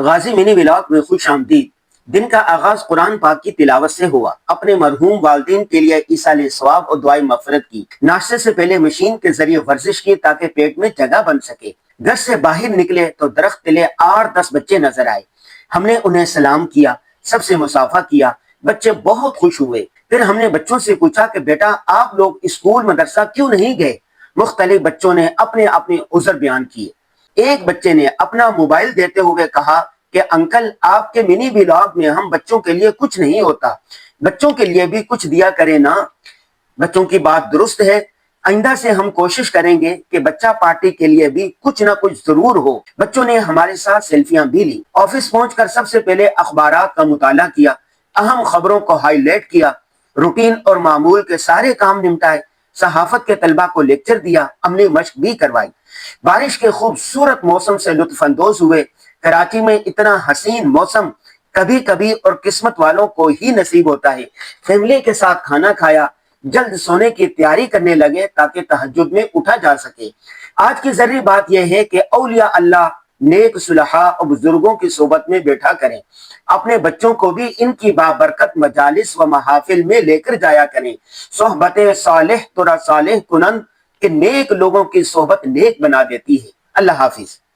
غازی منی vlog میں خوش آمدید۔ دن کا آغاز قرآن پاک کی تلاوت سے ہوا۔ اپنے مرحوم والدین کے لیے ایصال ثواب اور دعائیں مغفرت کی۔ ناشتے سے پہلے مشین کے ذریعے ورزش کی تاکہ پیٹ میں جگہ بن سکے۔ گھر سے باہر نکلے تو درخت تلے 8-10 بچے نظر آئے۔ ہم نے انہیں سلام کیا، سب سے مصافحہ کیا۔ بچے بہت خوش ہوئے۔ پھر ہم نے بچوں سے پوچھا کہ بیٹا آپ لوگ اسکول مدرسہ کیوں نہیں گئے؟ مختلف بچوں نے اپنے اپنے عذر بیان کیے۔ ایک بچے نے اپنا موبائل دیتے ہوئے کہا کہ انکل آپ کے منی ولاگ میں ہم بچوں کے لیے کچھ نہیں ہوتا، بچوں کے لیے بھی کچھ دیا کریں نا۔ بچوں کی بات درست ہے، آئندہ سے ہم کوشش کریں گے کہ بچہ پارٹی کے لیے بھی کچھ نہ کچھ ضرور ہو۔ بچوں نے ہمارے ساتھ سیلفیاں بھی لی۔ آفس پہنچ کر سب سے پہلے اخبارات کا مطالعہ کیا، اہم خبروں کو ہائی لائٹ کیا، روٹین اور معمول کے سارے کام نمٹائے، صحافت کے طلبہ کو لیکچر دیا، عملی مشق بھی کروائی۔ بارش کے خوبصورت موسم سے لطف اندوز ہوئے۔ کراچی میں اتنا حسین موسم کبھی کبھی اور قسمت والوں کو ہی نصیب ہوتا ہے۔ فیملی کے ساتھ کھانا کھایا، جلد سونے کی تیاری کرنے لگے تاکہ تہجد میں اٹھا جا سکے۔ آج کی ضروری بات یہ ہے کہ اولیاء اللہ، نیک صلحاء اور بزرگوں کی صحبت میں بیٹھا کریں۔ اپنے بچوں کو بھی ان کی بابرکت مجالس و محافل میں لے کر جایا کریں۔ صحبت صالح ترا صالح کنند، کہ نیک لوگوں کی صحبت نیک بنا دیتی ہے۔ اللہ حافظ۔